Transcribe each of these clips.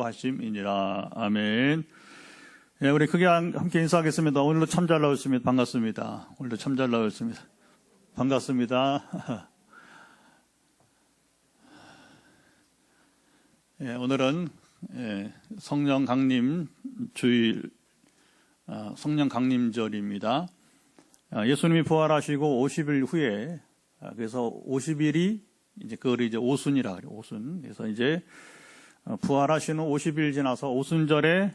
인도하심이니라. 아멘. 예, 우리 크게 함께 인사하겠습니다. 오늘도 참 잘 나오셨습니다. 반갑습니다. 오늘도 참 잘 나오셨습니다. 반갑습니다. 예, 오늘은 성령 강림 주일, 성령 강림절입니다. 예수님이 부활하시고 50일 후에, 그래서 50일이 이제 그걸 이제 오순이라 그래요. 오순. 그래서 이제 부활하시는 50일 지나서 오순절에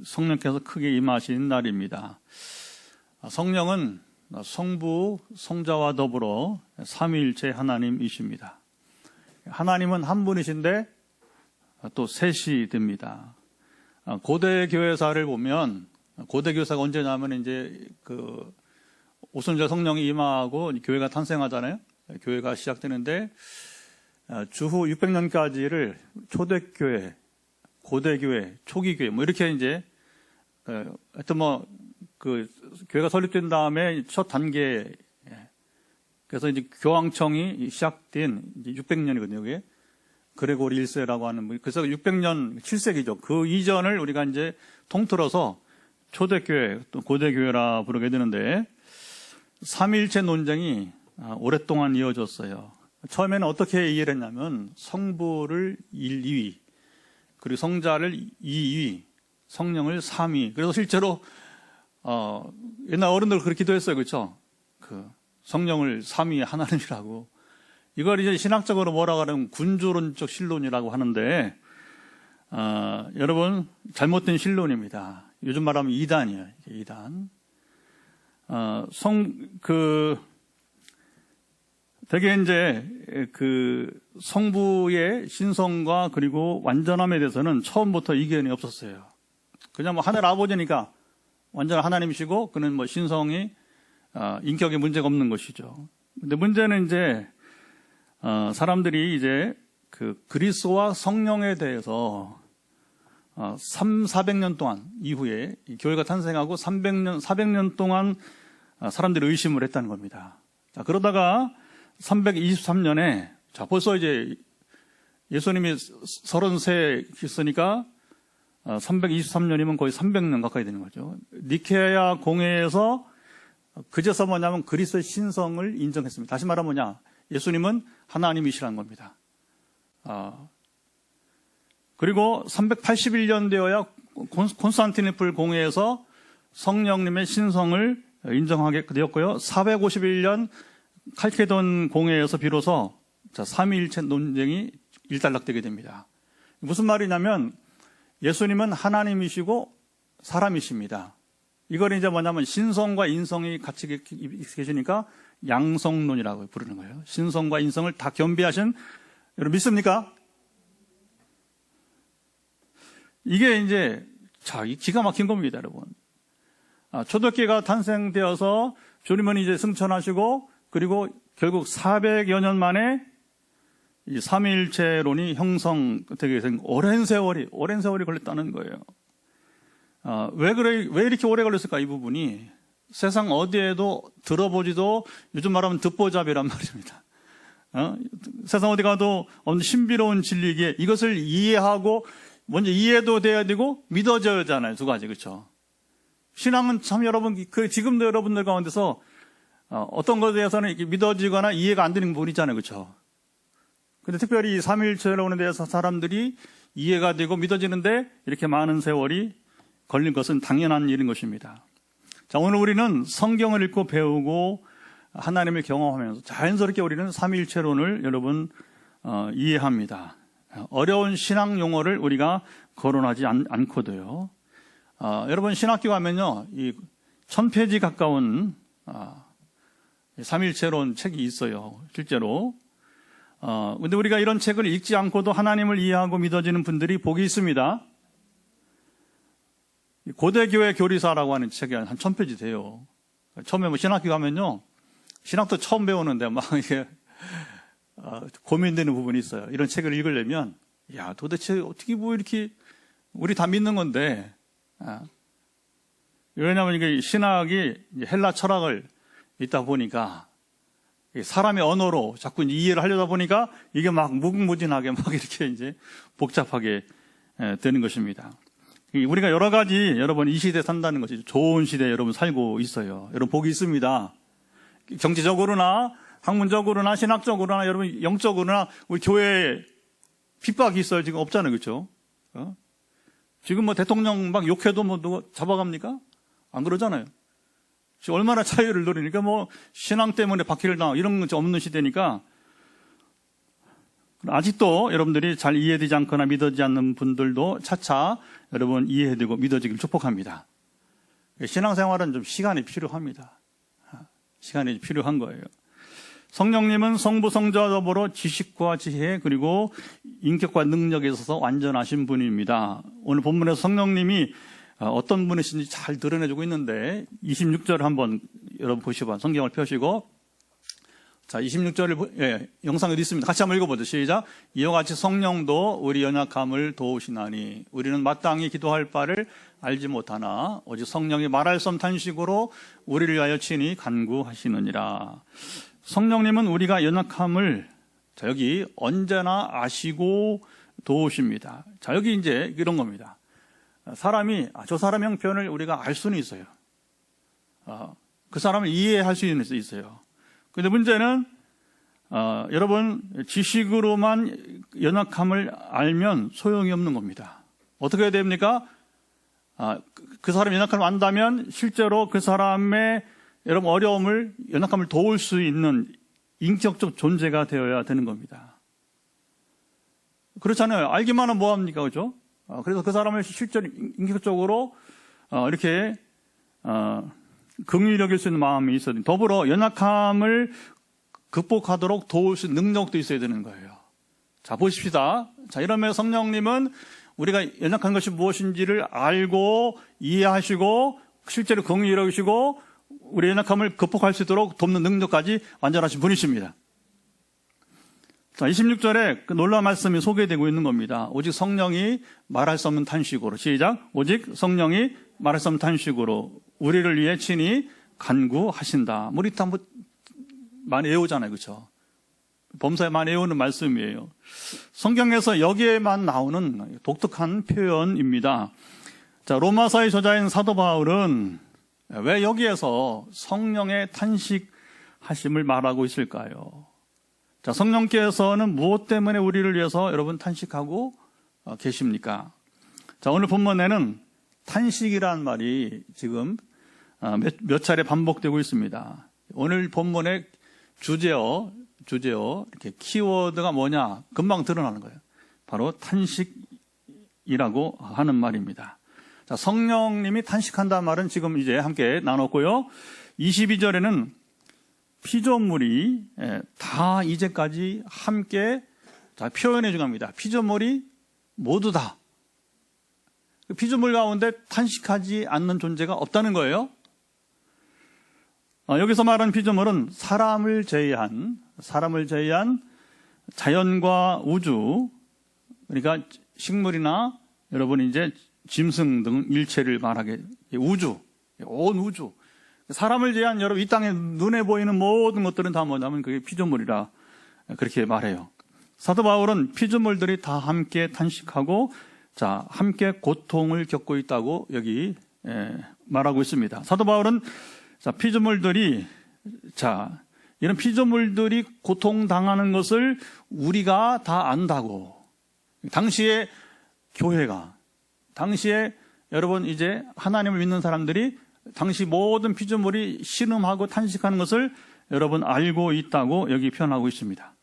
성령께서 크게 임하신 날입니다. 성령은 성부, 성자와 더불어 삼위일체 하나님이십니다. 하나님은 한 분이신데 또 셋이 됩니다. 고대 교회사를 보면, 고대 교회사가 언제냐면 이제 그 오순절 성령이 임하고 교회가 탄생하잖아요. 교회가 시작되는데 주후 600년까지를 초대교회, 고대교회, 초기교회 뭐 이렇게 이제 하여튼 뭐 그 교회가 설립된 다음에 첫 단계, 그래서 이제 교황청이 시작된 이제 600년이거든요. 그게 그레고리 1세라고 하는, 그래서 600년 7세기죠. 그 이전을 우리가 이제 통틀어서 초대교회 또 고대교회라 부르게 되는데, 삼위일체 논쟁이 오랫동안 이어졌어요. 처음에는 어떻게 이해를 했냐면 성부를 1, 2위, 그리고 성자를 2위, 성령을 3위. 그래서 실제로 옛날 어른들 그렇게 기도했어요. 그렇죠? 그 성령을 3위 하나님이라고. 이걸 이제 신학적으로 뭐라고 하면 군주론적 신론이라고 하는데, 여러분 잘못된 신론입니다. 요즘 말하면 이단이에요. 이단. 되게 이제 그 성부의 신성과 그리고 완전함에 대해서는 처음부터 이견이 없었어요. 그냥 뭐 하늘 아버지니까 완전 하나님이시고 그는 뭐 신성이 인격에 문제가 없는 것이죠. 근데 문제는 이제 사람들이 이제 그 그리스도와 성령에 대해서 400년 동안 이후에 교회가 탄생하고 400년 동안 사람들이 의심을 했다는 겁니다. 자, 그러다가 323년에, 자, 벌써 이제 예수님이 33이셨으니까 323년이면 거의 300년 가까이 되는 거죠. 니케아 공회에서 그제서 뭐냐면 그리스도의 신성을 인정했습니다. 다시 말하면 뭐냐? 예수님은 하나님이시라는 겁니다. 그리고 381년 되어야 콘스탄티노플 공회에서 성령님의 신성을 인정하게 되었고요. 451년 칼케돈 공회에서 비로소 삼위일체 논쟁이 일단락되게 됩니다. 무슨 말이냐면 예수님은 하나님이시고 사람이십니다. 이걸 이제 뭐냐면 신성과 인성이 같이 계시니까 양성론이라고 부르는 거예요. 신성과 인성을 다 겸비하신, 여러분 믿습니까? 이게 이제 기가 막힌 겁니다, 여러분. 초대교회가 탄생되어서 주님은 이제 승천하시고, 그리고 결국 400여 년 만에 이 삼위일체론이 형성되게 된 오랜 세월이 걸렸다는 거예요. 왜 이렇게 오래 걸렸을까, 이 부분이? 세상 어디에도 들어보지도, 요즘 말하면 듣보잡이란 말입니다. 세상 어디 가도 없는 신비로운 진리기에 이것을 이해하고, 먼저 이해도 돼야 되고, 믿어져야 하잖아요. 두 가지, 그렇죠? 신앙은 참 여러분, 지금도 여러분들 가운데서 어떤 것에 대해서는 이렇게 믿어지거나 이해가 안 되는 부분이 있잖아요. 그렇죠? 근데 특별히 이 삼위일체론에 대해서 사람들이 이해가 되고 믿어지는데 이렇게 많은 세월이 걸린 것은 당연한 일인 것입니다. 자, 오늘 우리는 성경을 읽고 배우고 하나님을 경험하면서 자연스럽게 우리는 삼위일체론을 여러분 이해합니다. 어려운 신학 용어를 우리가 거론하지 않고도요. 여러분 신학교 가면요, 이 1000페이지 가까운 삼위일체론 책이 있어요. 실제로. 근데 우리가 이런 책을 읽지 않고도 하나님을 이해하고 믿어지는 분들이 복이 있습니다. 고대교회 교리사라고 하는 책이 한 1000페이지 돼요. 처음에 뭐 신학교 가면요, 신학도 처음 배우는데 막 이게 고민되는 부분이 있어요. 이런 책을 읽으려면, 야, 도대체 어떻게 뭐 이렇게, 우리 다 믿는 건데, 왜냐하면 이게 신학이 헬라 철학을 읽다 보니까 사람의 언어로 자꾸 이해를 하려다 보니까 이게 막 무궁무진하게 막 이렇게 이제 복잡하게 되는 것입니다. 우리가 여러 가지 여러분 이 시대에 산다는 것이 좋은 시대에 여러분 살고 있어요. 여러분 복이 있습니다. 정치적으로나 학문적으로나 신학적으로나 여러분 영적으로나 우리 교회에 핍박이 있어요. 지금 없잖아요. 그렇죠? 지금 뭐 대통령 막 욕해도 뭐 누가 잡아갑니까? 안 그러잖아요. 지금 얼마나 자유를 누리니까 뭐 신앙 때문에 박해를 당하고 이런 건 없는 시대니까 아직도 여러분들이 잘 이해되지 않거나 믿어지지 않는 분들도 차차 여러분 이해되고 믿어지길 축복합니다. 신앙생활은 좀 시간이 필요합니다. 시간이 필요한 거예요. 성령님은 성부 성자와 더불어 지식과 지혜 그리고 인격과 능력에 있어서 완전하신 분입니다. 오늘 본문에서 성령님이 어떤 분이신지 잘 드러내주고 있는데 26절 한번 여러분 보시고 성경을 펴시고 자 26절을 영상에 있습니다. 같이 한번 읽어보죠. 시작. 이와 같이 성령도 우리 연약함을 도우시나니 우리는 마땅히 기도할 바를 알지 못하나 오직 성령이 말할 수 없는 탄식으로 우리를 위하여 친히 간구하시느니라. 성령님은 우리가 연약함을 자 여기 언제나 아시고 도우십니다. 자 여기 이제 이런 겁니다. 사람이 저 사람의 형편을 우리가 알 수는 있어요. 그 사람을 이해할 수 있어요. 그런데 문제는 여러분 지식으로만 연약함을 알면 소용이 없는 겁니다. 어떻게 해야 됩니까? 그 사람의 연약함을 안다면 실제로 그 사람의 여러분 어려움을 연약함을 도울 수 있는 인격적 존재가 되어야 되는 겁니다. 그렇잖아요. 알기만 하면 뭐합니까? 그죠? 그래서 그 사람을 실제로 인격적으로 이렇게 긍휼히 여길 수 있는 마음이 있어야 됩니다. 더불어 연약함을 극복하도록 도울 수 있는 능력도 있어야 되는 거예요. 자 보십시다. 자 이러면 성령님은 우리가 연약한 것이 무엇인지를 알고 이해하시고 실제로 긍휼히 여기시고 우리 연약함을 극복할 수 있도록 돕는 능력까지 완전하신 분이십니다. 자, 26절에 그 놀라운 말씀이 소개되고 있는 겁니다. 오직 성령이 말할 수 없는 탄식으로 시작. 오직 성령이 말할 수 없는 탄식으로 우리를 위해 친히 간구하신다. 우리 다 뭐 많이 외우잖아요. 그렇죠? 범사에 많이 외우는 말씀이에요. 성경에서 여기에만 나오는 독특한 표현입니다. 자, 로마서의 저자인 사도 바울은 왜 여기에서 성령의 탄식하심을 말하고 있을까요? 자, 성령께서는 무엇 때문에 우리를 위해서 여러분 탄식하고 계십니까? 자, 오늘 본문에는 탄식이라는 말이 지금 몇 차례 반복되고 있습니다. 오늘 본문의 주제어 이렇게 키워드가 뭐냐 금방 드러나는 거예요. 바로 탄식이라고 하는 말입니다. 자, 성령님이 탄식한다는 말은 지금 이제 함께 나눴고요. 22절에는 피조물이 다 이제까지 함께 표현해 준 겁니다. 피조물이 모두 다. 피조물 가운데 탄식하지 않는 존재가 없다는 거예요. 여기서 말하는 피조물은 사람을 제외한 자연과 우주, 그러니까 식물이나 여러분 이제 짐승 등 일체를 말하게 우주, 온 우주. 사람을 제외한 여러분 이 땅에 눈에 보이는 모든 것들은 다 뭐냐면 그게 피조물이라 그렇게 말해요. 사도 바울은 피조물들이 다 함께 탄식하고 자 함께 고통을 겪고 있다고 여기 말하고 있습니다. 사도 바울은 자 피조물들이 이런 피조물들이 고통당하는 것을 우리가 다 안다고. 당시에 교회가 당시에 여러분 이제 하나님을 믿는 사람들이 당시 모든 피조물이 신음하고 탄식하는 것을 여러분 알고 있다고 여기 표현하고 있습니다.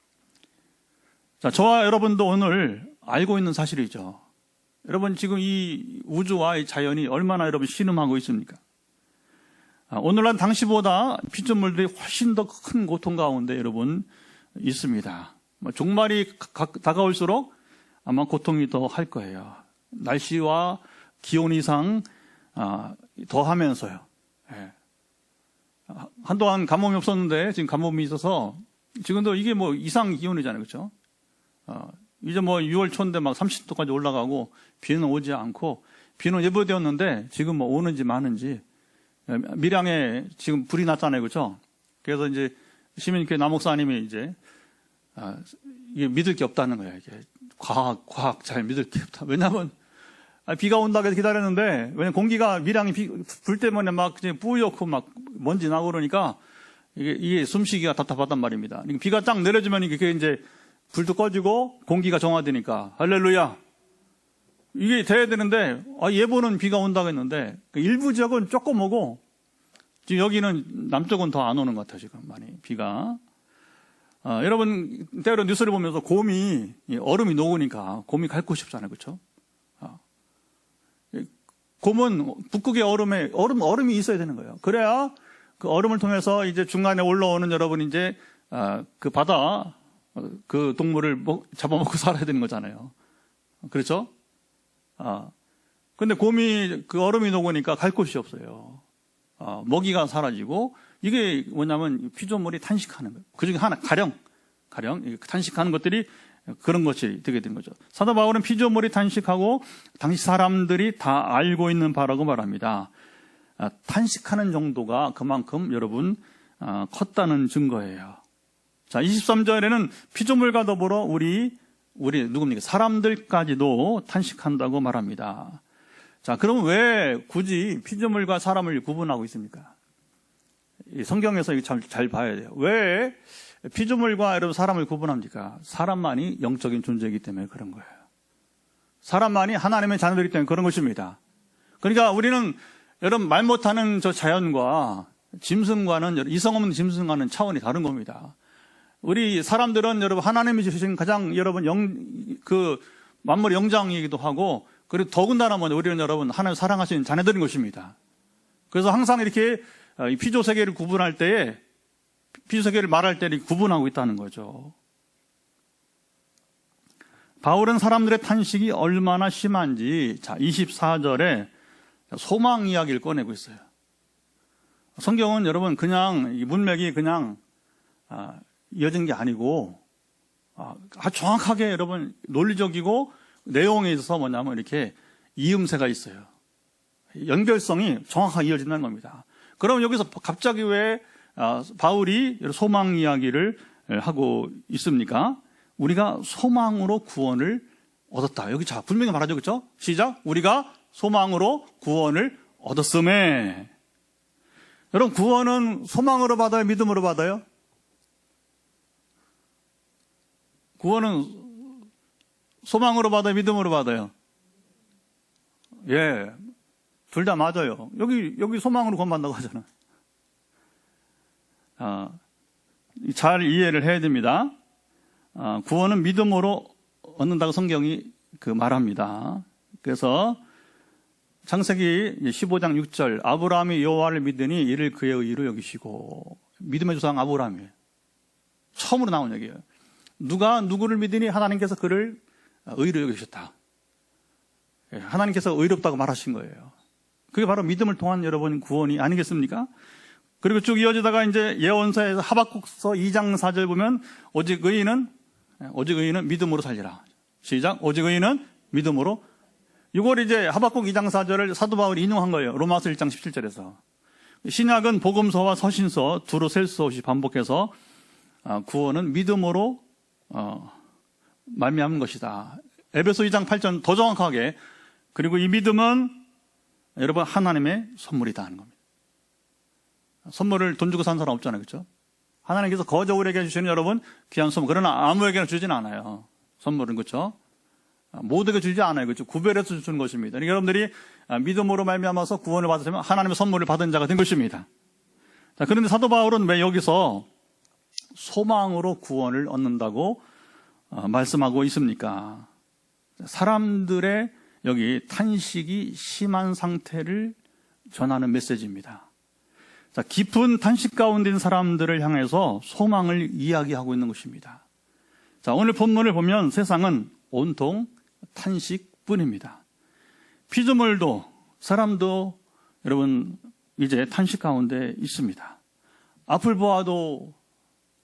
자, 저와 여러분도 오늘 알고 있는 사실이죠. 여러분 지금 이 우주와 이 자연이 얼마나 여러분 신음하고 있습니까? 오늘날 당시보다 피조물들이 훨씬 더 큰 고통 가운데 여러분 있습니다. 종말이 다가올수록 아마 고통이 더 할 거예요. 날씨와 기온 이상 더 하면서요. 한동안 가뭄이 없었는데 지금 가뭄이 있어서 지금도 이게 뭐 이상 기온이잖아요. 그렇죠? 이제 뭐 6월 초인데 막 30도까지 올라가고 비는 오지 않고 비는 예보되었는데 지금 뭐 오는지 마는지 밀양에 지금 불이 났잖아요. 그렇죠? 그래서 이제 시민교회 남목사님이 이제 이게 믿을 게 없다는 거예요. 이게 과학 잘 믿을 게 없다. 왜냐하면 비가 온다고 해서 기다렸는데, 왜냐면 공기가 미량이 불 때문에 막 뿌옇고 막 먼지 나고 그러니까 이게 숨쉬기가 답답하단 말입니다. 비가 쫙 내려주면 이게 이제 불도 꺼지고 공기가 정화되니까, 할렐루야. 이게 돼야 되는데, 예보는 비가 온다고 했는데, 일부 지역은 조금 오고, 지금 여기는 남쪽은 더 안 오는 것 같아요, 지금 많이, 비가. 여러분, 때로 뉴스를 보면서 얼음이 녹으니까 곰이 갈 곳이 없잖아요, 그렇죠? 곰은 북극의 얼음이 있어야 되는 거예요. 그래야 그 얼음을 통해서 이제 중간에 올라오는 여러분 이제, 그 바다, 그 동물을 잡아먹고 살아야 되는 거잖아요. 그렇죠? 근데 곰이 그 얼음이 녹으니까 갈 곳이 없어요. 먹이가 사라지고, 이게 뭐냐면 피조물이 탄식하는 거예요. 그 중에 하나, 가령 탄식하는 것들이 그런 것이 되게 된 거죠. 사도 바울은 피조물이 탄식하고 당시 사람들이 다 알고 있는 바라고 말합니다. 탄식하는 정도가 그만큼 여러분 컸다는 증거예요. 자, 23절에는 피조물과 더불어 우리 누굽니까? 사람들까지도 탄식한다고 말합니다. 자, 그럼 왜 굳이 피조물과 사람을 구분하고 있습니까? 이 성경에서 이거 잘 봐야 돼요. 왜 피조물과 여러분 사람을 구분합니까? 사람만이 영적인 존재이기 때문에 그런 거예요. 사람만이 하나님의 자녀들이기 때문에 그런 것입니다. 그러니까 우리는 여러분 말 못하는 저 자연과 짐승과는, 이성 없는 짐승과는 차원이 다른 겁니다. 우리 사람들은 여러분 하나님이 주신 가장 여러분 만물의 영장이기도 하고, 그리고 더군다나 우리는 여러분 하나님 사랑하시는 자녀들인 것입니다. 그래서 항상 이렇게 피조 세계를 구분할 때에, 피조 세계를 말할 때 구분하고 있다는 거죠. 바울은 사람들의 탄식이 얼마나 심한지, 자, 24절에 소망 이야기를 꺼내고 있어요. 성경은 여러분 그냥 문맥이 그냥 이어진 게 아니고, 아주 정확하게 여러분 논리적이고 내용에 있어서 뭐냐면 이렇게 이음새가 있어요. 연결성이 정확하게 이어진다는 겁니다. 그럼 여기서 갑자기 왜 바울이 소망 이야기를 하고 있습니까? 우리가 소망으로 구원을 얻었다. 여기 자 분명히 말하죠, 그렇죠? 시작. 우리가 소망으로 구원을 얻었음에. 여러분, 구원은 소망으로 받아요, 믿음으로 받아요? 구원은 소망으로 받아요, 믿음으로 받아요? 예, 둘 다 맞아요. 여기 소망으로 구원받는다고 하잖아요. 잘 이해를 해야 됩니다. 구원은 믿음으로 얻는다고 성경이 말합니다. 그래서 창세기 15장 6절, 아브라함이 여호와를 믿으니 이를 그의 의로 여기시고. 믿음의 조상 아브라함이에요. 처음으로 나온 얘기예요. 누가 누구를 믿으니 하나님께서 그를 의로 여기셨다. 하나님께서 의롭다고 말하신 거예요. 그게 바로 믿음을 통한 여러분 구원이 아니겠습니까? 그리고 쭉 이어지다가 이제 예언서에서 하박국서 2장 4절 보면 오직 의인은 믿음으로 살리라. 시작. 오직 의인은 믿음으로. 이걸 이제 하박국 2장 4절을 사도 바울이 인용한 거예요. 로마서 1장 17절에서. 신약은 복음서와 서신서 두루 셀 수 없이 반복해서 구원은 믿음으로 말미암은 것이다. 에베소 2장 8절 더 정확하게, 그리고 이 믿음은 여러분 하나님의 선물이다 하는 겁니다. 선물을 돈 주고 산 사람 없잖아요, 그렇죠? 하나님께서 거저울에게 주시는 여러분 귀한 선물, 그러나 아무에게나 주진 않아요. 선물은, 그렇죠? 모두에게 주지 않아요, 그렇죠? 구별해서 주는 것입니다. 그러니까 여러분들이 믿음으로 말미암아서 구원을 받으시면 하나님의 선물을 받은 자가 된 것입니다. 자, 그런데 사도 바울은 왜 여기서 소망으로 구원을 얻는다고 말씀하고 있습니까? 사람들의 여기 탄식이 심한 상태를 전하는 메시지입니다. 자, 깊은 탄식 가운데 있는 사람들을 향해서 소망을 이야기하고 있는 것입니다. 자, 오늘 본문을 보면 세상은 온통 탄식뿐입니다. 피조물도 사람도 여러분 이제 탄식 가운데 있습니다. 앞을 보아도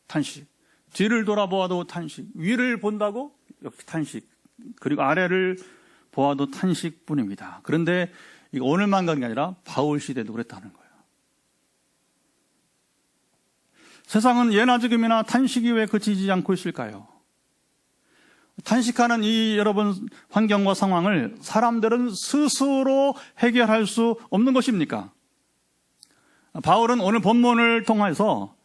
탄식, 뒤를 돌아보아도 탄식, 위를 본다고 역시 탄식, 그리고 아래를 보아도 탄식뿐입니다. 그런데 이거 오늘만 그런 게 아니라 바울 시대도 그랬다는 거예요. 세상은 예나 지금이나 탄식이 왜 그치지 않고 있을까요? 탄식하는 이 여러분 환경과 상황을 사람들은 스스로 해결할 수 없는 것입니까? 바울은 오늘 본문을 통해서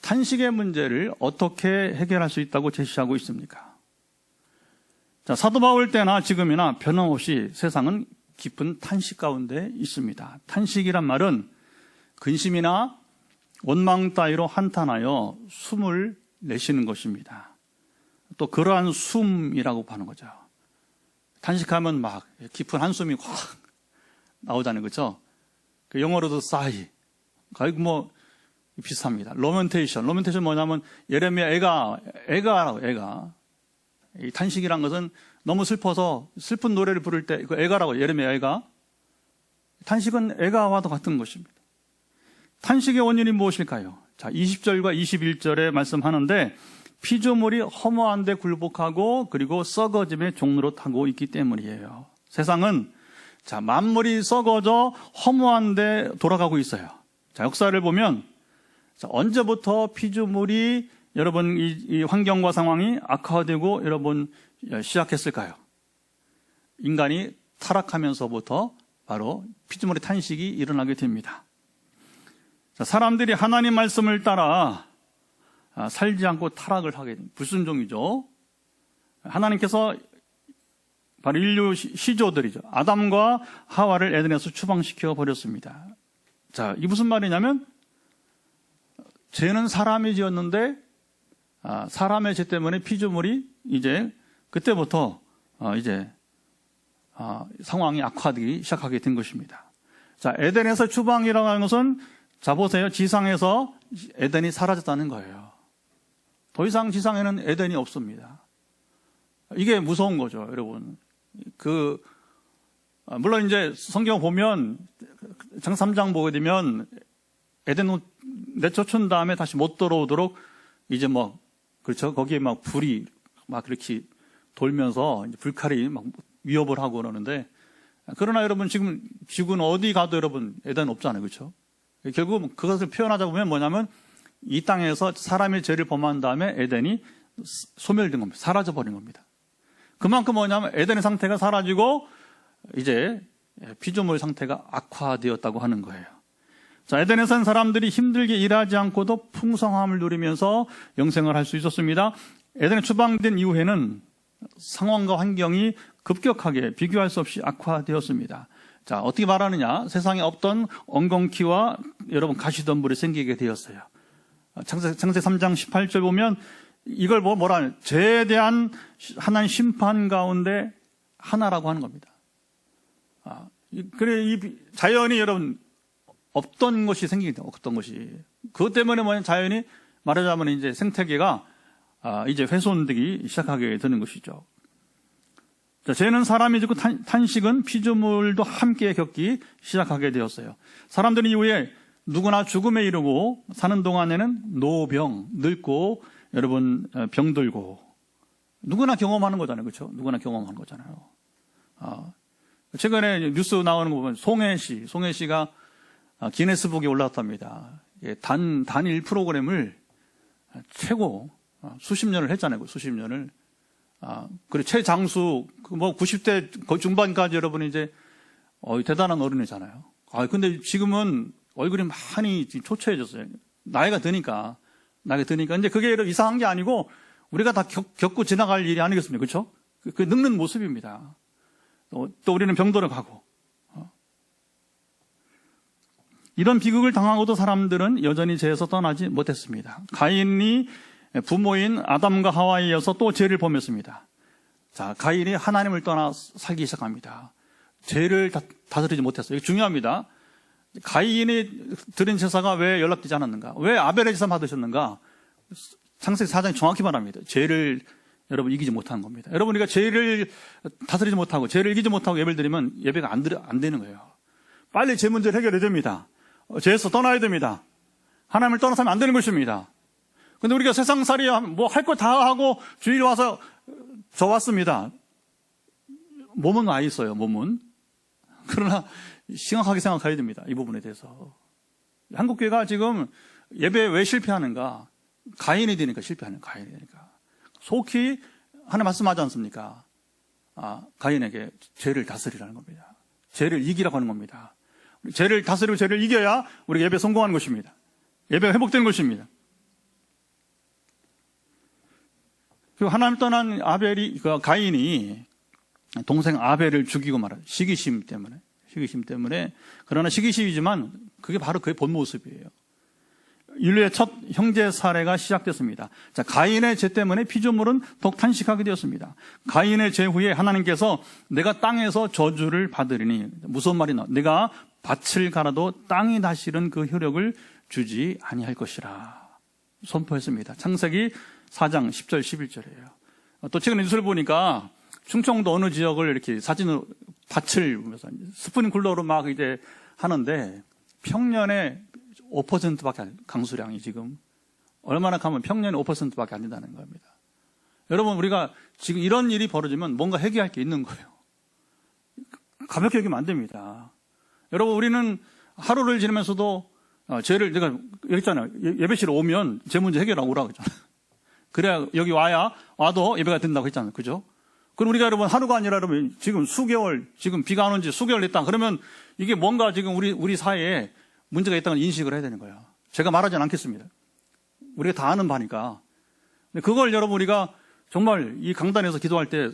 탄식의 문제를 어떻게 해결할 수 있다고 제시하고 있습니까? 자, 사도 바울 때나 지금이나 변함없이 세상은 깊은 탄식 가운데 있습니다. 탄식이란 말은 근심이나 원망 따위로 한탄하여 숨을 내쉬는 것입니다. 또 그러한 숨이라고 하는 거죠. 탄식하면 막 깊은 한숨이 확 나오잖아요. 그렇죠? 그 영어로도 sigh. 거의 뭐 비슷합니다. 로멘테이션 뭐냐면 예레미야 애가라고. 이 탄식이란 것은 너무 슬퍼서 슬픈 노래를 부를 때 그 애가라고. 예레미야 애가. 탄식은 애가와도 같은 것입니다. 탄식의 원인이 무엇일까요? 자, 20절과 21절에 말씀하는데 피조물이 허무한데 굴복하고 그리고 썩어짐의 종로로 타고 있기 때문이에요. 세상은 자, 만물이 썩어져 허무한데 돌아가고 있어요. 자, 역사를 보면 자, 언제부터 피조물이 여러분 이 환경과 상황이 악화되고 여러분 시작했을까요? 인간이 타락하면서부터 바로 피조물의 탄식이 일어나게 됩니다. 자, 사람들이 하나님 말씀을 따라 살지 않고 타락을 하게 됩니다. 불순종이죠. 하나님께서 바로 인류 시조들이죠. 아담과 하와를 에덴에서 추방시켜 버렸습니다. 자, 이게 무슨 말이냐면 죄는 사람이 지었는데 사람의 죄 때문에 피조물이 이제 그때부터 상황이 악화되기 시작하게 된 것입니다. 자, 에덴에서 추방이라고 하는 것은 자 보세요. 지상에서 에덴이 사라졌다는 거예요. 더 이상 지상에는 에덴이 없습니다. 이게 무서운 거죠, 여러분. 물론 이제 성경 보면 장 3장 보게 되면 에덴 내쫓은 다음에 다시 못 들어오도록 이제 그렇죠. 거기에 막 불이 막 그렇게 돌면서 불칼이 막 위협을 하고 그러는데 그러나 여러분 지금 지구는 어디 가도 여러분 에덴 없잖아요. 그렇죠? 결국 그것을 표현하자 보면 뭐냐면 이 땅에서 사람의 죄를 범한 다음에 에덴이 소멸된 겁니다. 사라져버린 겁니다. 그만큼 뭐냐면 에덴의 상태가 사라지고 이제 피조물 상태가 악화되었다고 하는 거예요. 자, 에덴에 산 사람들이 힘들게 일하지 않고도 풍성함을 누리면서 영생을 할 수 있었습니다. 에덴에 추방된 이후에는 상황과 환경이 급격하게 비교할 수 없이 악화되었습니다. 자, 어떻게 말하느냐? 세상에 없던 엉겅퀴와 여러분 가시덤불이 생기게 되었어요. 창세 3장 18절 보면 이걸 뭐라 죄에 대한 하나님 심판 가운데 하나라고 하는 겁니다. 그래 이 자연이 여러분 없던 것이 생기게 돼요. 없던 것이. 그것 때문에 뭐냐 자연이 말하자면 이제 생태계가 이제 훼손되기 시작하게 되는 것이죠. 자, 죄는 사람이 짓고 탄식은 피조물도 함께 겪기 시작하게 되었어요. 사람들은 이후에 누구나 죽음에 이르고 사는 동안에는 노병, 늙고 여러분 병들고 누구나 경험하는 거잖아요. 그렇죠? 누구나 경험하는 거잖아요. 최근에 뉴스 나오는 거 보면 송혜 씨가 기네스북에 올라왔답니다. 단일 프로그램을 최고 수십 년을 했잖아요. 수십 년을. 그리고 최장수 90대 거의 중반까지 여러분 이제 대단한 어른이잖아요. 근데 지금은 얼굴이 많이 초췌해졌어요. 나이가 드니까. 근데 그게 이상한 게 아니고 우리가 다 겪고 지나갈 일이 아니겠습니까? 그렇죠? 그 늙는 모습입니다. 또 우리는 병들어 가고. 이런 비극을 당하고도 사람들은 여전히 죄에서 떠나지 못했습니다. 가인이 부모인 아담과 하와에 이어서 또 죄를 범했습니다. 자, 가인이 하나님을 떠나 살기 시작합니다. 죄를 다스리지 못했어요. 이게 중요합니다. 가인이 드린 제사가 왜 연락되지 않았는가? 왜 아벨의 제사 받으셨는가? 창세기 4장이 정확히 말합니다. 죄를 여러분 이기지 못한 겁니다. 여러분 우리가 죄를 다스리지 못하고 죄를 이기지 못하고 예배를 드리면 예배가 안 되는 거예요. 빨리 죄 문제를 해결해야 됩니다. 죄에서 떠나야 됩니다. 하나님을 떠나서는 안 되는 것입니다. 근데 우리가 세상살이 할 거 다 하고 주일 와서 저 왔습니다. 몸은 와 있어요. 몸은. 그러나 심각하게 생각해야 됩니다. 이 부분에 대해서. 한국교회가 지금 예배 왜 실패하는가? 가인이 되니까 실패하는 가인이 되니까. 속히 하나님 말씀하지 않습니까? 가인에게 죄를 다스리라는 겁니다. 죄를 이기라고 하는 겁니다. 죄를 다스리고 죄를 이겨야 우리가 예배 성공하는 것입니다. 예배가 회복되는 것입니다. 그리고 하나님 떠난 가인이 동생 아벨을 죽이고 말아요. 시기심 때문에. 그러나 시기심이지만 그게 바로 그의 본 모습이에요. 인류의 첫 형제 살해가 시작됐습니다. 자, 가인의 죄 때문에 피조물은 더욱 탄식하게 되었습니다. 가인의 죄 후에 하나님께서 내가 땅에서 저주를 받으리니, 무슨 말이냐? 내가 밭을 갈아도 땅이 다시는 그 효력을 주지 아니할 것이라 선포했습니다. 창세기 4장 10절 11절이에요. 또 최근에 뉴스를 보니까 충청도 어느 지역을 이렇게 사진으로 밭을 보면서 스프링클러로 막 이제 하는데 평년에 5%밖에 강수량이 지금 얼마나 가면 평년에 5%밖에 안 된다는 겁니다. 여러분, 우리가 지금 이런 일이 벌어지면 뭔가 해결할 게 있는 거예요. 가볍게 여기면 안 됩니다. 여러분, 우리는 하루를 지내면서도 죄를, 내가 얘기했잖아요. 예배실에 오면 죄 문제 해결하고 오라고 했잖아요. 그래야 여기 와도 예배가 된다고 했잖아요. 그죠? 그럼 우리가 여러분 하루가 아니라 여러분 지금 수개월, 지금 비가 안 온 지 수개월 됐다. 그러면 이게 뭔가 지금 우리 사회에 문제가 있다는 걸 인식을 해야 되는 거예요. 제가 말하지는 않겠습니다. 우리가 다 아는 바니까. 근데 그걸 여러분 우리가 정말 이 강단에서 기도할 때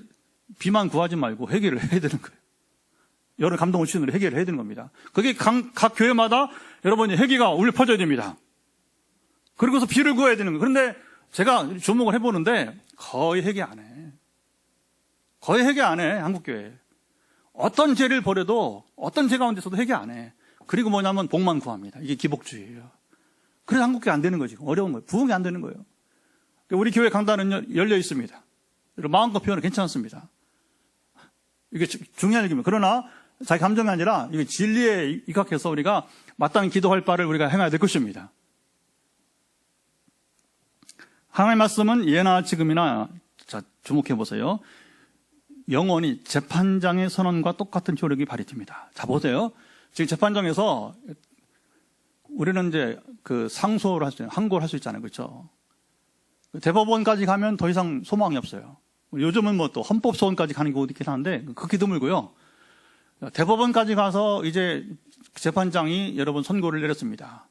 비만 구하지 말고 해결을 해야 되는 거예요. 여러 감동을 주시는 대로 해결을 해야 되는 겁니다. 그게 각 교회마다 여러분이 회개가 울려 퍼져야 됩니다. 그리고서 비를 구해야 되는 거예요. 그런데 제가 주목을 해보는데 거의 회개 안 해. 거의 회개 안 해, 한국교회. 어떤 죄를 벌여도 어떤 죄 가운데서도 회개 안 해. 그리고 뭐냐면 복만 구합니다. 이게 기복주의예요. 그래서 한국교회 안 되는 거지. 어려운 거예요. 부흥이 안 되는 거예요. 우리 교회 강단은 열려 있습니다. 마음껏 표현은 괜찮습니다. 이게 중요한 얘기입니다. 그러나 자기 감정이 아니라 이게 진리에 입각해서 우리가 마땅히 기도할 바를 우리가 행해야 될 것입니다. 하나님의 말씀은 예나 지금이나, 자, 주목해 보세요. 영원히 재판장의 선언과 똑같은 효력이 발휘됩니다. 자, 보세요. 지금 재판장에서 우리는 이제 그 상소를 할 수 있잖아요. 항고를 할 수 있잖아요. 그렇죠? 대법원까지 가면 더 이상 소망이 없어요. 요즘은 뭐 또 헌법소원까지 가는 경우도 있긴 한데 극히 드물고요. 대법원까지 가서 이제 재판장이 여러분 선고를 내렸습니다.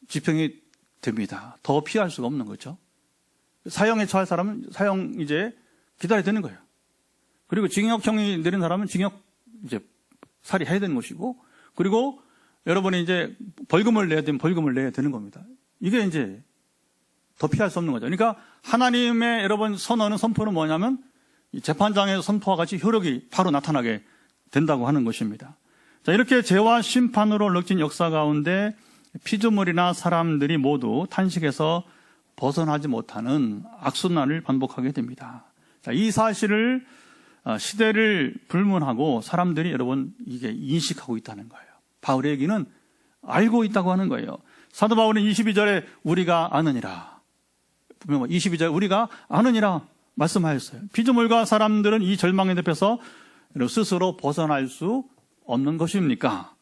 집행이 됩니다. 더 피할 수가 없는 거죠. 사형에 처할 사람은 사형 이제 기다려야 되는 거예요. 그리고 징역형이 내린 사람은 징역 이제 살이해야 되는 것이고, 그리고 여러분이 이제 벌금을 내야 되면 벌금을 내야 되는 겁니다. 이게 이제 더 피할 수 없는 거죠. 그러니까 하나님의 여러분 선포는 뭐냐면 이 재판장에서 선포와 같이 효력이 바로 나타나게 된다고 하는 것입니다. 자, 이렇게 죄와 심판으로 얽힌 역사 가운데 피조물이나 사람들이 모두 탄식에서 벗어나지 못하는 악순환을 반복하게 됩니다. 자, 이 사실을 시대를 불문하고 사람들이 여러분 이게 인식하고 있다는 거예요. 바울의 얘기는 알고 있다고 하는 거예요. 사도 바울은 22절에 우리가 아느니라. 분명 22절에 우리가 아느니라 말씀하였어요. 피조물과 사람들은 이 절망의 늪에서 스스로 벗어날 수 없는 것입니까?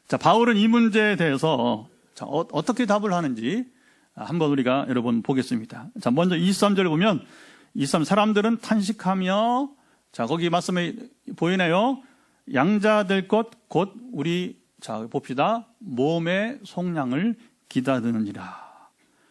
자, 바울은 이 문제에 대해서 자, 어떻게 답을 하는지 한번 우리가 여러분 보겠습니다. 자, 먼저 23절을 보면 23 사람들은 탄식하며, 자, 거기 말씀에 보이네요. 양자될 것 곧 우리, 자, 봅시다. 몸의 속량을 기다리느니라.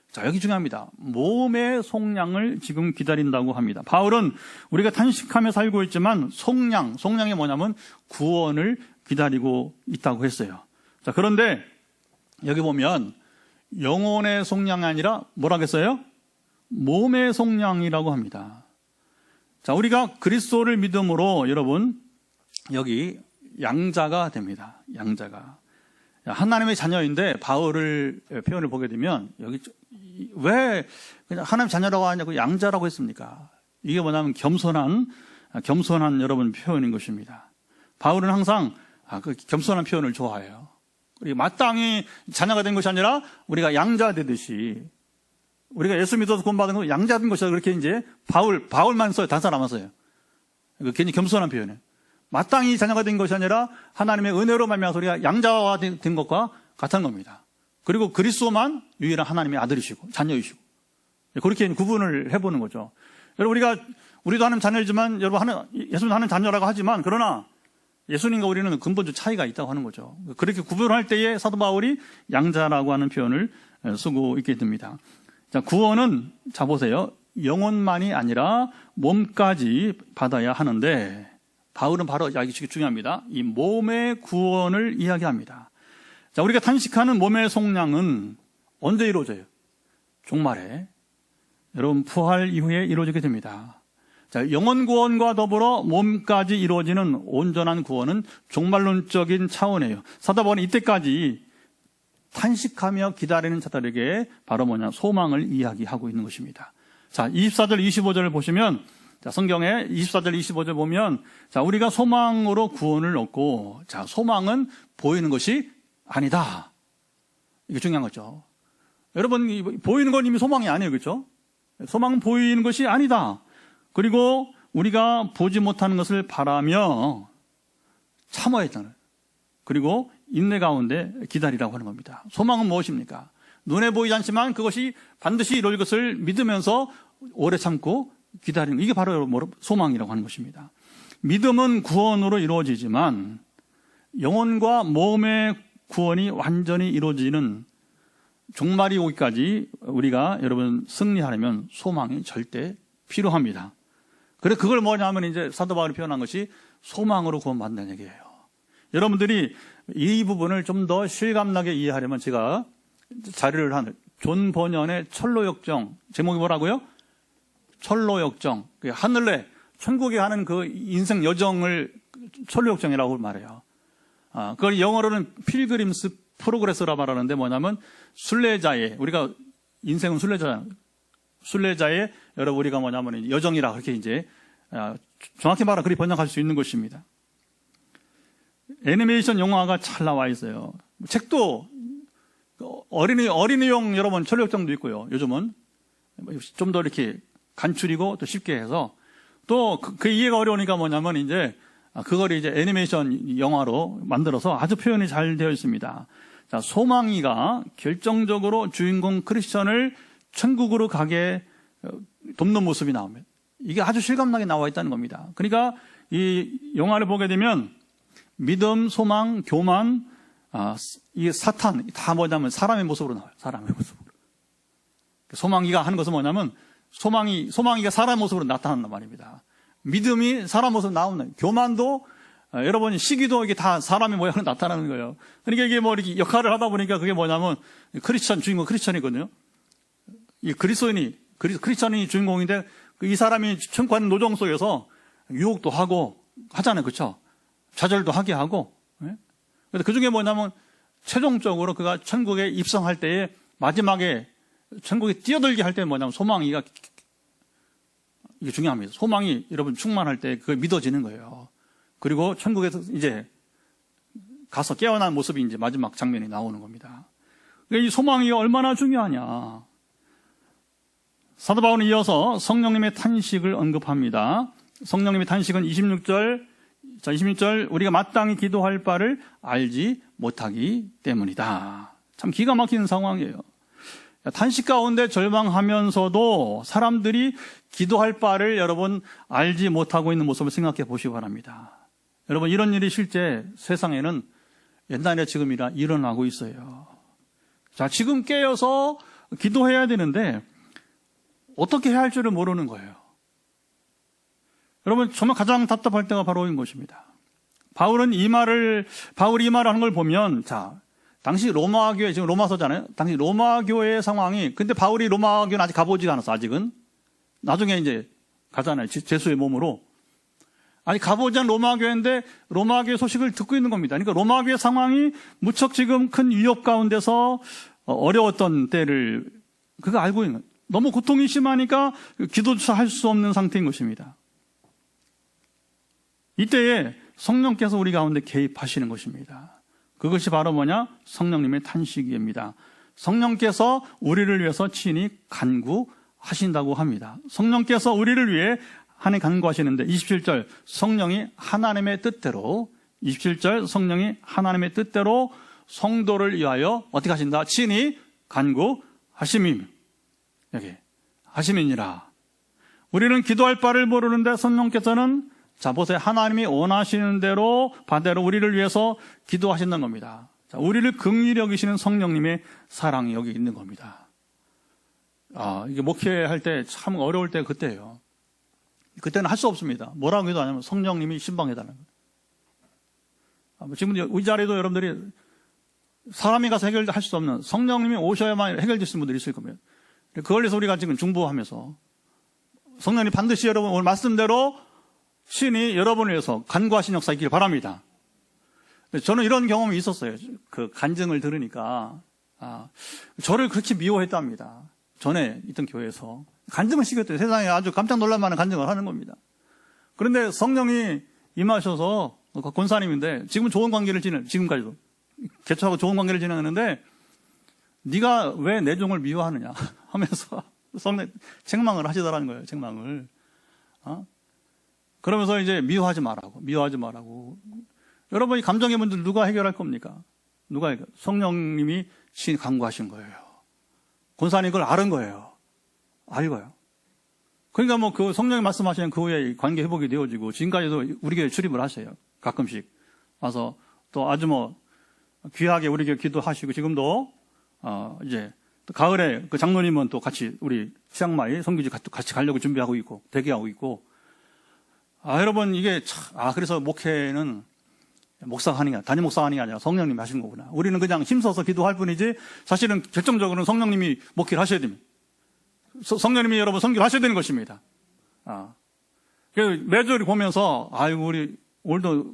자, 여기 중요합니다. 몸의 속량을 지금 기다린다고 합니다. 바울은 우리가 탄식하며 살고 있지만 속량이 뭐냐면 구원을 기다리고 있다고 했어요. 자, 그런데 여기 보면 영혼의 속량이 아니라 뭐라겠어요? 몸의 속량이라고 합니다. 자, 우리가 그리스도를 믿음으로 여러분 여기 양자가 됩니다. 양자가. 하나님의 자녀인데 바울을 표현을 보게 되면 여기 왜 그냥 하나님 자녀라고 하냐고 양자라고 했습니까? 이게 뭐냐면 겸손한 여러분 표현인 것입니다. 바울은 항상 그 겸손한 표현을 좋아해요. 우리 마땅히 자녀가 된 것이 아니라 우리가 양자 되듯이 우리가 예수 믿어서 구원받은 건 양자 된 것이다. 그렇게 이제 바울만 써요. 다른 사람 안 써요. 괜히 겸손한 표현이에요. 마땅히 자녀가 된 것이 아니라 하나님의 은혜로 말미암아서 우리가 양자가 된 것과 같은 겁니다. 그리고 그리스도만 유일한 하나님의 아들이시고 자녀이시고 그렇게 구분을 해보는 거죠. 여러분 우리도 하나님 자녀이지만 여러분 예수님 하나님 자녀라고 하지만 그러나 예수님과 우리는 근본적 차이가 있다고 하는 거죠. 그렇게 구별할 때에 사도 바울이 양자라고 하는 표현을 쓰고 있게 됩니다. 자, 구원은 자 보세요. 영혼만이 아니라 몸까지 받아야 하는데 바울은 바로 이게 중요합니다. 이 몸의 구원을 이야기합니다. 자, 우리가 탄식하는 몸의 속량은 언제 이루어져요? 종말에. 여러분 부활 이후에 이루어지게 됩니다. 자, 영혼 구원과 더불어 몸까지 이루어지는 온전한 구원은 종말론적인 차원이에요. 사도 바울은 이때까지 탄식하며 기다리는 자들에게 바로 소망을 이야기하고 있는 것입니다. 자, 24절 25절을 보시면 자, 성경에 24절 25절 보면 자, 우리가 소망으로 구원을 얻고 자, 소망은 보이는 것이 아니다. 이게 중요한 거죠. 여러분 보이는 건 이미 소망이 아니에요. 그렇죠? 소망은 보이는 것이 아니다. 그리고 우리가 보지 못하는 것을 바라며 참아야 했잖아요. 그리고 인내 가운데 기다리라고 하는 겁니다. 소망은 무엇입니까? 눈에 보이지 않지만 그것이 반드시 이루어질 것을 믿으면서 오래 참고 기다리는 것. 이게 바로 소망이라고 하는 것입니다. 믿음은 구원으로 이루어지지만 영혼과 몸의 구원이 완전히 이루어지는 종말이 오기까지 우리가 여러분 승리하려면 소망이 절대 필요합니다. 그래서 그걸 뭐냐면 이제 사도 바울이 표현한 것이 소망으로 구원받는다는 얘기예요. 여러분들이 이 부분을 좀 더 실감나게 이해하려면 제가 자료를 한 존 버년의 철로역정, 제목이 뭐라고요? 철로역정. 하늘에 천국에 가는 그 인생 여정을 철로역정이라고 말해요. 그걸 영어로는 필그림스 프로그레스라 말하는데 뭐냐면 순례자의, 우리가 인생은 순례자의 여러분 우리가 뭐냐면 여정이라 그렇게 이제 정확히 말하면 그렇게 번역할 수 있는 것입니다. 애니메이션 영화가 잘 나와 있어요. 책도 어린이용 여러분 철로역정도 있고요. 요즘은 좀 더 이렇게 간추리고 또 쉽게 해서 또 그 이해가 어려우니까 뭐냐면 이제 그걸 이제 애니메이션 영화로 만들어서 아주 표현이 잘 되어 있습니다. 자, 소망이가 결정적으로 주인공 크리스천을 천국으로 가게 돕는 모습이 나옵니다. 이게 아주 실감나게 나와 있다는 겁니다. 그러니까 이 영화를 보게 되면 믿음, 소망, 교만, 이 사탄 다 뭐냐면 사람의 모습으로 나와요. 사람의 모습으로. 소망이가 하는 것은 뭐냐면 소망이가 사람 모습으로 나타난단 말입니다. 믿음이 사람 모습으로 나오는, 교만도 여러분 시기도 이게 다 사람의 모양으로 나타나는 거예요. 그러니까 이게 뭐 이렇게 역할을 하다 보니까 그게 뭐냐면 주인공 크리스천이거든요. 이 크리스천이 주인공인데 이 사람이 천국하는 노정 속에서 유혹도 하고 하잖아요. 그렇죠? 좌절도 하게 하고. 그래서 그 중에 뭐냐면 최종적으로 그가 천국에 입성할 때에 마지막에 천국에 뛰어들게 할 때 뭐냐면 소망이가 이게 중요합니다. 소망이 여러분 충만할 때 그게 믿어지는 거예요. 그리고 천국에서 이제 가서 깨어난 모습이 이제 마지막 장면이 나오는 겁니다. 그러니까 이 소망이 얼마나 중요하냐. 사도 바울은 이어서 성령님의 탄식을 언급합니다. 성령님의 탄식은 26절 우리가 마땅히 기도할 바를 알지 못하기 때문이다. 참 기가 막히는 상황이에요. 탄식 가운데 절망하면서도 사람들이 기도할 바를 여러분 알지 못하고 있는 모습을 생각해 보시기 바랍니다. 여러분 이런 일이 실제 세상에는 옛날에 지금이라 일어나고 있어요. 자, 지금 깨어서 기도해야 되는데 어떻게 해야 할 줄을 모르는 거예요. 여러분 정말 가장 답답할 때가 바로 인 것입니다. 바울이 이 말을 하는 걸 보면 자, 당시 로마 교회, 지금 로마서잖아요. 당시 로마 교회의 상황이, 근데 바울이 로마 교회는 아직 가보지가 않았어, 아직은. 나중에 이제 가잖아요. 제수의 몸으로. 아직 가보지 않은 로마 교회인데 로마 교회 소식을 듣고 있는 겁니다. 그러니까 로마 교회 상황이 무척 지금 큰 위협 가운데서 어려웠던 때를 그가 알고 있는 거예요. 너무 고통이 심하니까 기도조차 할 수 없는 상태인 것입니다. 이때에 성령께서 우리 가운데 개입하시는 것입니다. 그것이 바로 뭐냐? 성령님의 탄식입니다. 성령께서 우리를 위해서 친히 간구하신다고 합니다. 성령께서 우리를 위해 하나님 간구하시는데 27절 성령이 하나님의 뜻대로 27절 성령이 하나님의 뜻대로 성도를 위하여 어떻게 하신다? 친히 간구하심임. 여기 하심이니라. 우리는 기도할 바를 모르는데 성령께서는 자 보세요. 하나님이 원하시는 대로 반대로 우리를 위해서 기도하신다는 겁니다. 자, 우리를 긍휼히 여기시는 성령님의 사랑이 여기 있는 겁니다. 이게 목회할 때 참 어려울 때 그때예요. 그때는 할 수 없습니다. 뭐라고 해도 하냐면 성령님이 신방해달라는 거예요. 지금 이 자리도 여러분들이 사람이 가서 해결할 수 없는 성령님이 오셔야만 해결될 수 있는 분들이 있을 겁니다. 그걸 위해서 우리가 지금 중보하면서 성령님 반드시 여러분 오늘 말씀대로 신이 여러분을 위해서 간구하신 역사 있기를 바랍니다. 저는 이런 경험이 있었어요. 그 간증을 들으니까 저를 그렇게 미워했답니다. 전에 있던 교회에서 간증을 시켰대요. 세상에 아주 깜짝 놀랄 만한 간증을 하는 겁니다. 그런데 성령이 임하셔서 권사님인데 지금은 좋은 관계를 지금까지도 개척하고 좋은 관계를 지내는데 네가 왜 내 종을 미워하느냐 하면서 성령 책망을 하시더라는 거예요. 책망을. 그러면서 이제 미워하지 말라고. 여러분 이 감정의 문제를 누가 해결할 겁니까? 성령님이 신 간구하신 거예요. 권사님 그걸 알은 거예요. 알고요. 그러니까 뭐 그 성령이 말씀하시는 그 후에 관계 회복이 되어지고 지금까지도 우리 교회 출입을 하세요. 가끔씩 와서 또 아주 뭐 귀하게 우리 교회 기도하시고 지금도 이제 또 가을에 그 장로님은 또 같이 우리 치앙마이 선교지 같이 가려고 준비하고 있고 대기하고 있고 여러분 이게 그래서 목회는 목사가 하는 게 아니라 담임 목사가 하는 게 아니라 성령님이 하시는 거구나. 우리는 그냥 힘써서 기도할 뿐이지 사실은 결정적으로는 성령님이 목회를 하셔야 됩니다. 성령님이 여러분 선교를 하셔야 되는 것입니다. 매주 보면서 우리 오늘도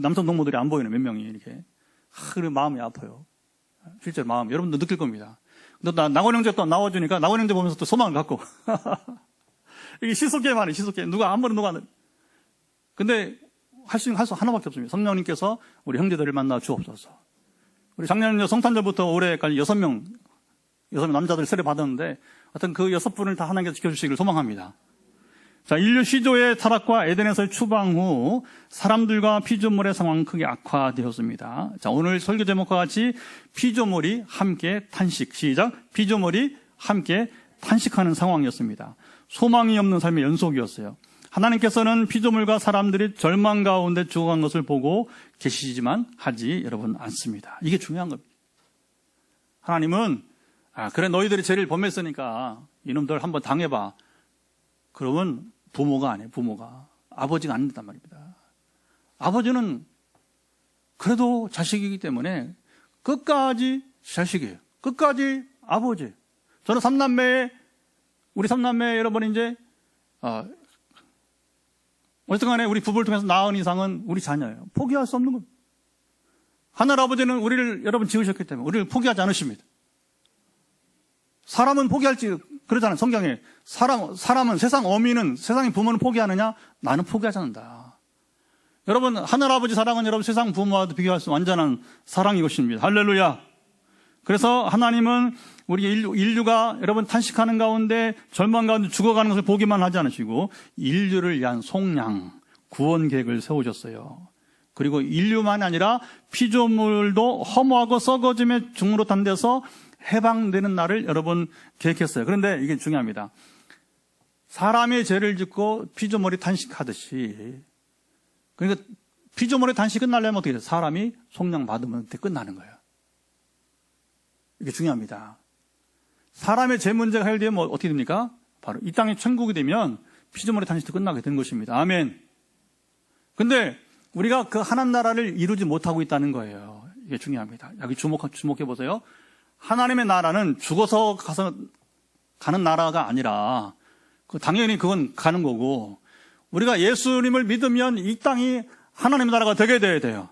남성 동무들이 안 보이네 몇 명이 이렇게 그래 마음이 아파요. 실제로 마음 여러분도 느낄 겁니다. 근데 나원 형제 또 나와주니까 나원 형제 보면서 또 소망을 갖고 이게 시속게임하네 시속게임 누가 한 번은 누가 근데 할 수 있는 거 하나밖에 없습니다. 성령님께서 우리 형제들을 만나 주옵소서. 우리 작년 성탄절부터 올해까지 6명 남자들 세례 받았는데 하여튼 그 6분을 다 하나님께서 지켜주시기를 소망합니다. 자, 인류 시조의 타락과 에덴에서의 추방 후 사람들과 피조물의 상황은 크게 악화되었습니다. 자, 오늘 설교 제목과 같이 피조물이 함께 탄식. 시작. 피조물이 함께 탄식하는 상황이었습니다. 소망이 없는 삶의 연속이었어요. 하나님께서는 피조물과 사람들이 절망 가운데 죽어간 것을 보고 계시지만 하지 여러분 않습니다. 이게 중요한 겁니다. 하나님은 그래 너희들이 죄를 범했으니까 이놈들 한번 당해봐. 그러면 부모가 아니에요. 부모가. 아버지가 안 된단 말입니다. 아버지는 그래도 자식이기 때문에 끝까지 자식이에요. 끝까지 아버지. 저는 우리 3남매 여러분 이제 어쨌든 간에 우리 부부를 통해서 낳은 이상은 우리 자녀예요. 포기할 수 없는 겁니다. 하늘 아버지는 우리를 여러분 지으셨기 때문에 우리를 포기하지 않으십니다. 사람은 포기할지 그러잖아요. 성경에 사람은 세상의 부모는 포기하느냐? 나는 포기하지 않는다. 여러분 하늘 아버지 사랑은 여러분 세상 부모와도 비교할 수 완전한 사랑이 것입니다. 할렐루야. 그래서 하나님은 우리 인류가 여러분 탄식하는 가운데 절망 가운데 죽어가는 것을 보기만 하지 않으시고 인류를 위한 속량 구원 계획을 세우셨어요. 그리고 인류만이 아니라 피조물도 허무하고 썩어짐의 중으로 탄 데서 해방되는 날을 여러분 계획했어요. 그런데 이게 중요합니다. 사람의 죄를 짓고 피조물이 탄식하듯이 그러니까 피조물의 탄식이 끝나려면 어떻게 돼요? 사람이 속량 받으면 그때 끝나는 거예요. 이게 중요합니다. 사람의 죄 문제가 해결되면 어떻게 됩니까? 바로 이 땅이 천국이 되면 피조물의 탄식도 끝나게 되는 것입니다. 아멘. 근데 우리가 그 하나님 나라를 이루지 못하고 있다는 거예요. 이게 중요합니다. 여기 주목해 보세요. 하나님의 나라는 죽어서 가는 나라가 아니라 당연히 그건 가는 거고 우리가 예수님을 믿으면 이 땅이 하나님의 나라가 되게 돼야 돼요.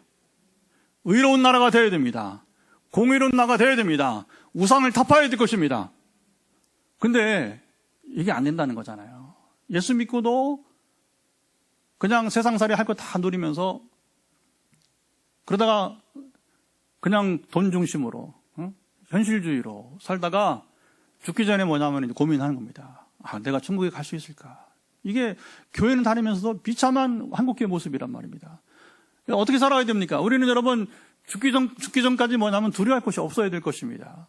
의로운 나라가 되어야 됩니다. 공의로운 나라가 되어야 됩니다. 우상을 타파해야 될 것입니다. 근데 이게 안 된다는 거잖아요. 예수 믿고도 그냥 세상살이 할 거 다 누리면서 그러다가 그냥 돈 중심으로 현실주의로 살다가 죽기 전에 뭐냐면 고민하는 겁니다. 내가 천국에 갈 수 있을까? 이게 교회는 다니면서도 비참한 한국교회 모습이란 말입니다. 어떻게 살아야 됩니까? 우리는 여러분 죽기 전까지 뭐냐면 두려워할 것이 없어야 될 것입니다.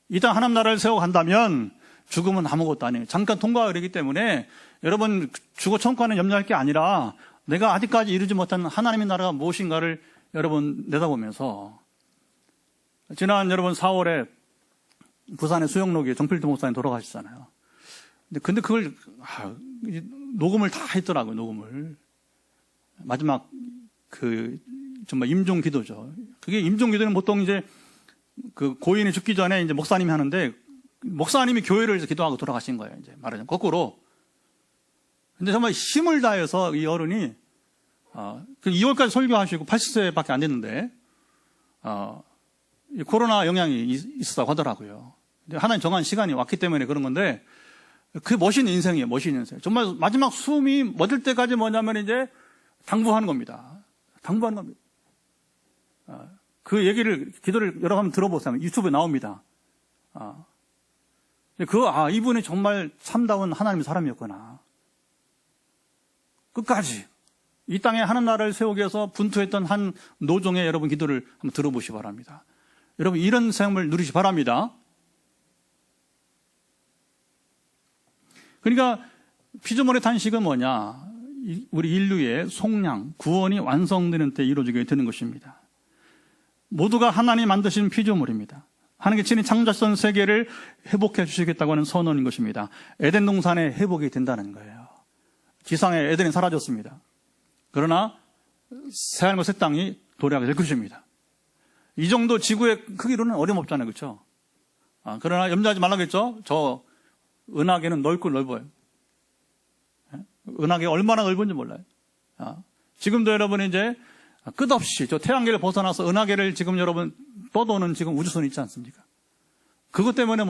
이 땅 하나님 나라를 세워간다면 죽음은 아무것도 아니에요. 잠깐 통과가 되기 때문에 여러분 죽어 천국하는 염려할 게 아니라 내가 아직까지 이루지 못한 하나님의 나라가 무엇인가를 여러분 내다보면서 지난 여러분 4월에 부산의 수영록에 정필도 목사님 돌아가셨잖아요. 근데 그걸 녹음을 다 했더라고요. 녹음을 마지막 정말 임종 기도죠. 그게 임종 기도는 보통 이제 그 고인이 죽기 전에 이제 목사님이 하는데 목사님이 교회를 기도하고 돌아가신 거예요. 이제 말하자면 거꾸로. 근데 정말 힘을 다해서 이 어른이 2월까지 설교하시고 80세밖에 안 됐는데 코로나 영향이 있었다고 하더라고요. 하나님 정한 시간이 왔기 때문에 그런 건데 그게 멋있는 인생이에요. 멋있는 인생. 정말 마지막 숨이 멎을 때까지 뭐냐면 이제 당부하는 겁니다. 당부하는 겁니다. 그 얘기를 기도를 여러 번 들어보세요. 유튜브에 나옵니다. 이분이 정말 참다운 하나님의 사람이었구나. 끝까지 이 땅에 하는 나라를 세우기 위해서 분투했던 한 노종의 여러분 기도를 한번 들어보시기 바랍니다. 여러분 이런 삶을 누리시기 바랍니다. 그러니까 피조물의 탄식은 뭐냐? 우리 인류의 속량, 구원이 완성되는 때 이루어지게 되는 것입니다. 모두가 하나님 만드신 피조물입니다. 하나님께 친히 창조하신 세계를 회복해 주시겠다고 하는 선언인 것입니다. 에덴 동산에 회복이 된다는 거예요. 지상에 에덴이 사라졌습니다. 그러나 새하늘과 새 땅이 도래하게 될 것입니다. 이 정도 지구의 크기로는 어림없잖아요. 그렇죠? 그러나 염려하지 말라고 했죠? 저 은하계는 넓고 넓어요. 은하계가 얼마나 넓은지 몰라요. 지금도 여러분 이제 끝없이 저 태양계를 벗어나서 은하계를 지금 여러분 떠도는 지금 우주선이 있지 않습니까? 그것 때문에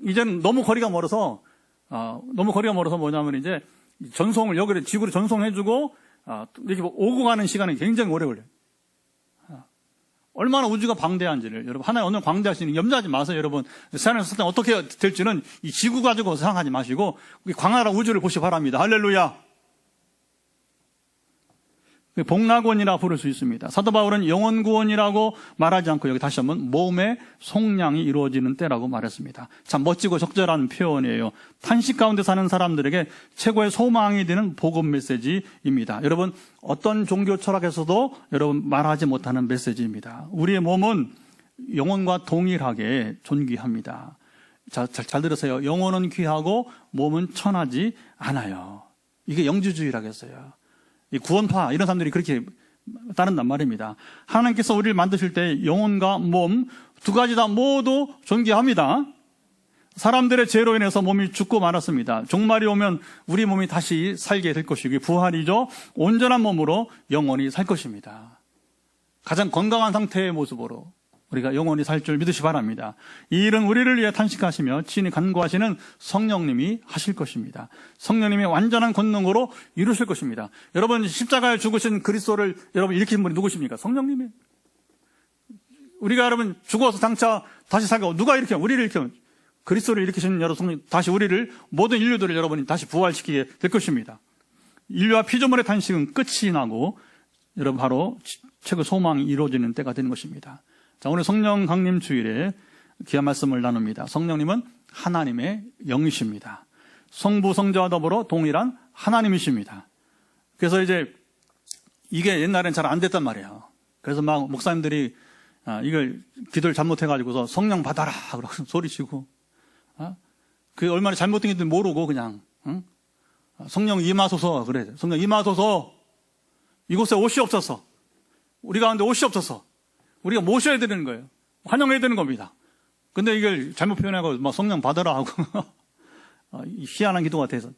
이제는 너무 거리가 멀어서 뭐냐면 이제 전송을 여기를 지구로 전송해주고 이렇게 오고 가는 시간이 굉장히 오래 걸려요. 얼마나 우주가 방대한지를 여러분 하나님 오늘 광대하시니 염려하지 마세요. 여러분 세상에서 어떻게 될지는 이 지구 가지고 생각하지 마시고 광활한 우주를 보시기 바랍니다. 할렐루야. 복락원이라 부를 수 있습니다. 사도 바울은 영원구원이라고 말하지 않고 여기 다시 한번 몸의 속량이 이루어지는 때라고 말했습니다. 참 멋지고 적절한 표현이에요. 탄식 가운데 사는 사람들에게 최고의 소망이 되는 복음 메시지입니다. 여러분 어떤 종교 철학에서도 여러분 말하지 못하는 메시지입니다. 우리의 몸은 영혼과 동일하게 존귀합니다. 잘 들으세요. 영혼은 귀하고 몸은 천하지 않아요. 이게 영주주의라고 했어요. 이 구원파 이런 사람들이 그렇게 따른단 말입니다. 하나님께서 우리를 만드실 때 영혼과 몸 두 가지 다 모두 존귀합니다. 사람들의 죄로 인해서 몸이 죽고 말았습니다. 종말이 오면 우리 몸이 다시 살게 될 것이고 부활이죠. 온전한 몸으로 영원히 살 것입니다. 가장 건강한 상태의 모습으로 우리가 영원히 살 줄 믿으시 바랍니다. 이 일은 우리를 위해 탄식하시며 친히 간구하시는 성령님이 하실 것입니다. 성령님이 완전한 권능으로 이루실 것입니다. 여러분 십자가에 죽으신 그리스도를 여러분 일으키신 분이 누구십니까? 성령님이. 우리가 여러분 죽어서 장차 다시 살고 누가 일으켜? 우리를 일으켜. 그리스도를 일으키신 여러 성령 다시 우리를 모든 인류들을 여러분이 다시 부활시키게 될 것입니다. 인류와 피조물의 탄식은 끝이 나고 여러분 바로 최고 소망이 이루어지는 때가 되는 것입니다. 자, 오늘 성령 강림 주일에 귀한 말씀을 나눕니다. 성령님은 하나님의 영이십니다. 성부, 성자와 더불어 동일한 하나님이십니다. 그래서 이제 이게 옛날엔 잘 안 됐단 말이에요. 그래서 막 목사님들이 이걸 기도를 잘못해가지고서 성령 받아라 그러고 소리치고 그게 얼마나 잘못된 건지 모르고 그냥 성령 임하소서 그래. 성령 임하소서. 이곳에 옷이 없어서 우리 가운데 옷이 없어서 우리가 모셔야 되는 거예요. 환영해야 되는 겁니다. 근데 이걸 잘못 표현하고 막 성령 받아라 하고 희한한 기도 같아서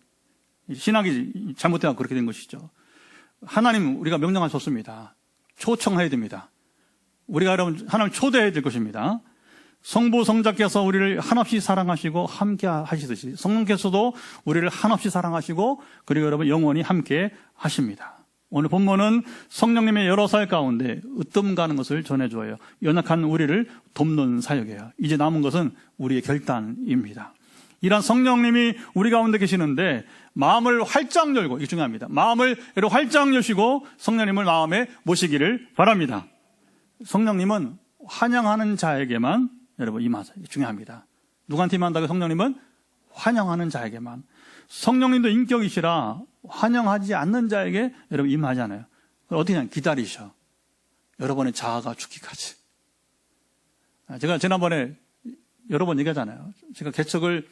신학이 잘못돼서 그렇게 된 것이죠. 하나님 우리가 명령하셨습니다. 초청해야 됩니다. 우리가 여러분 하나님 초대해야 될 것입니다. 성부 성자께서 우리를 한없이 사랑하시고 함께 하시듯이 성령께서도 우리를 한없이 사랑하시고 그리고 여러분 영원히 함께 하십니다. 오늘 본문은 성령님의 여러 살 가운데 으뜸 가는 것을 전해줘요. 연약한 우리를 돕는 사역이에요. 이제 남은 것은 우리의 결단입니다. 이런 성령님이 우리 가운데 계시는데 마음을 활짝 열고, 이게 중요합니다. 마음을 활짝 여시고 성령님을 마음에 모시기를 바랍니다. 성령님은 환영하는 자에게만 여러분 임하세요. 이게 중요합니다. 누구한테 임한다고? 성령님은 환영하는 자에게만. 성령님도 인격이시라 환영하지 않는 자에게 여러분 임하잖아요. 어떻게 하냐? 기다리셔. 여러분의 자아가 죽기까지. 제가 지난번에 여러 번 얘기하잖아요. 제가 개척을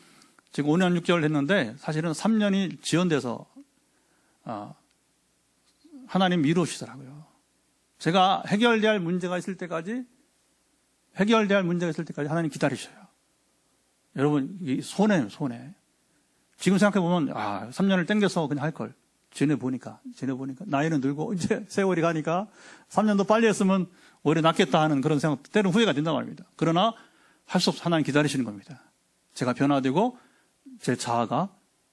지금 5년 6개월 했는데 사실은 3년이 지연돼서 하나님 미루시더라고요. 제가 해결돼야 할 문제가 있을 때까지 하나님 기다리셔요. 여러분, 이 손해예요, 손해. 지금 생각해보면, 3년을 땡겨서 그냥 할 걸. 쟤네 보니까. 나이는 들고, 이제 세월이 가니까 3년 더 빨리 했으면 오히려 낫겠다 하는 그런 생각, 때로는 후회가 된단 말입니다. 그러나 할 수 없어 하나님 기다리시는 겁니다. 제가 변화되고 제 자아가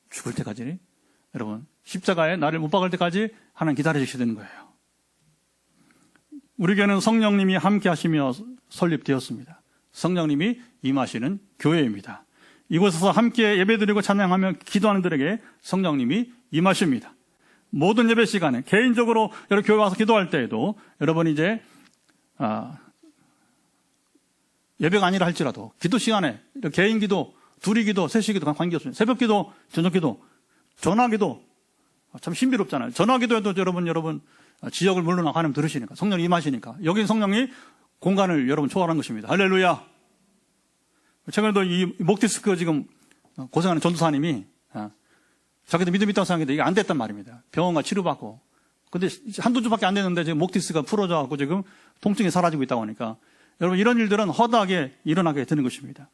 죽을 때까지, 여러분, 십자가에 나를 못 박을 때까지 하나님 기다리시게 되는 거예요. 우리 교회는 성령님이 함께 하시며 설립되었습니다. 성령님이 임하시는 교회입니다. 이곳에서 함께 예배드리고 찬양하며 기도하는 들에게 성령님이 임하십니다. 모든 예배 시간에 개인적으로 여러분 교회 와서 기도할 때에도 여러분 이제 예배가 아니라 할지라도 기도 시간에 개인 기도, 둘이 기도, 셋이 기도 관계없습니다. 새벽 기도, 저녁 기도, 전화 기도 참 신비롭잖아요. 전화 기도에도 여러분 지역을 물러나고 하나님 들으시니까 성령이 임하시니까 여긴 성령이 공간을 여러분 초월한 것입니다. 할렐루야. 최근에도 이 목 디스크 지금 고생하는 전도사님이 자기도 믿음 있다고 생각했는데 이게 안 됐단 말입니다. 병원가 치료받고. 근데 한두 주밖에 안 됐는데 지금 목 디스크가 풀어져갖고 지금 통증이 사라지고 있다고 하니까 여러분 이런 일들은 허다하게 일어나게 되는 것입니다.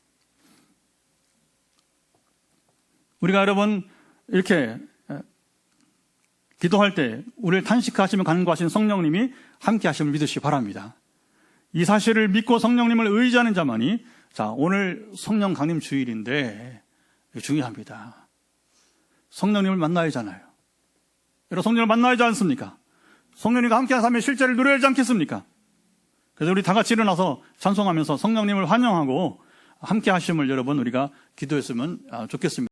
우리가 여러분 이렇게 기도할 때 우리를 탄식하시며 간구하시는 성령님이 함께 하심을 믿으시기 바랍니다. 이 사실을 믿고 성령님을 의지하는 자만이 오늘 성령 강림 주일인데 중요합니다. 성령님을 만나야 하잖아요. 여러분 성령을 만나야 하지 않습니까? 성령님과 함께 하면 실제를 누려야 하지 않겠습니까? 그래서 우리 다 같이 일어나서 찬송하면서 성령님을 환영하고 함께 하심을 여러분 우리가 기도했으면 좋겠습니다.